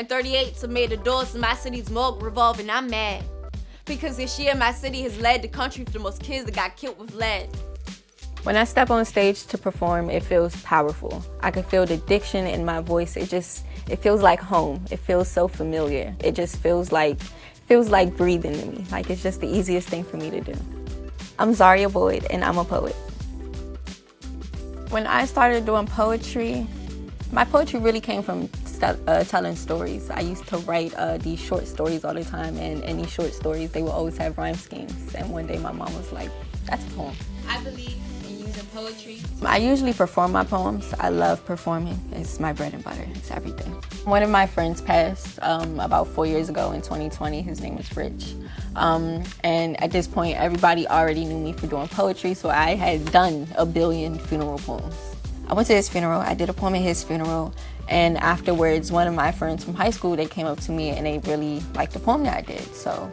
38s have made the doors to my city's morgue revolve, and I'm mad. Because this year, my city has led the country for the most kids that got killed with lead. When I step on stage to perform, it feels powerful. I can feel the diction in my voice. It feels like home. It feels so familiar. It just feels like breathing to me. Like it's just the easiest thing for me to do. I'm Zarea Boyde, and I'm a poet. When I started doing poetry, my poetry really came from telling stories. I used to write these short stories all the time, and in these short stories, they would always have rhyme schemes. And one day my mom was like, that's a poem. I believe in using poetry. I usually perform my poems. I love performing. It's my bread and butter. It's everything. One of my friends passed about 4 years ago in 2020. His name was Rich. And at this point, everybody already knew me for doing poetry, so I had done a billion funeral poems. I went to his funeral. I did a poem at his funeral. And afterwards, one of my friends from high school, they came up to me and they really liked the poem that I did. So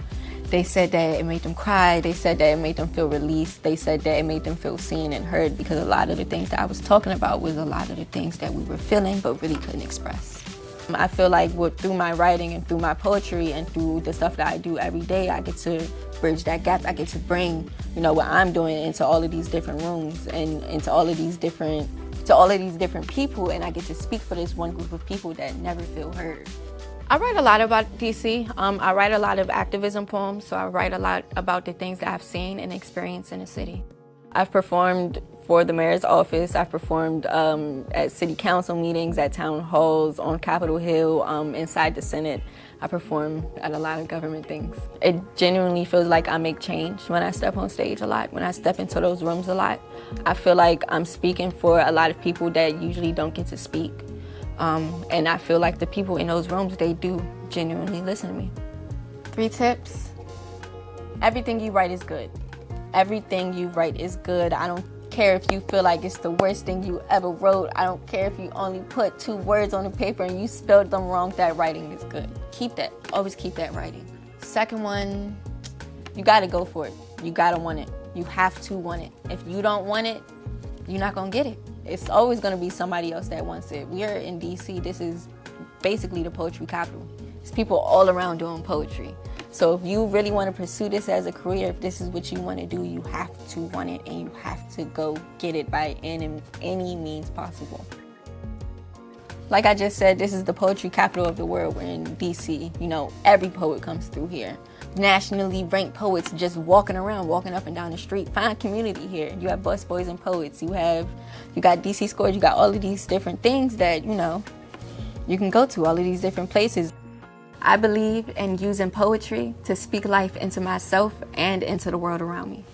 they said that it made them cry. They said that it made them feel released. They said that it made them feel seen and heard, because a lot of the things that I was talking about was a lot of the things that we were feeling but really couldn't express. I feel like through my writing and through my poetry and through the stuff that I do every day, I get to bridge that gap. I get to bring, what I'm doing into all of these different rooms and into all of these different people, and I get to speak for this one group of people that never feel heard. I write a lot about DC. I write a lot of activism poems, so I write a lot about the things that I've seen and experienced in the city. I've performed for the mayor's office. I've performed at city council meetings, at town halls, on Capitol Hill, inside the Senate. I perform at a lot of government things. It genuinely feels like I make change when I step on stage a lot, when I step into those rooms a lot. I feel like I'm speaking for a lot of people that usually don't get to speak. And I feel like the people in those rooms, they do genuinely listen to me. 3 tips. Everything you write is good. Everything you write is good. I don't care if you feel like it's the worst thing you ever wrote. I don't care if you only put 2 words on the paper and you spelled them wrong. That writing is good. Keep that. Always keep that writing. Second one, you gotta go for it. You gotta want it. You have to want it. If you don't want it, you're not gonna get it. It's always gonna be somebody else that wants it. We are in DC. This is basically the poetry capital. There's people all around doing poetry. So if you really want to pursue this as a career, if this is what you want to do, you have to want it and you have to go get it by any means possible. Like I just said, this is the poetry capital of the world. We're in DC. Every poet comes through here. Nationally ranked poets just walking up and down the street. Find community here. You have Busboys and Poets. You got DC Scores. You got all of these different things that, you can go to, all of these different places. I believe in using poetry to speak life into myself and into the world around me.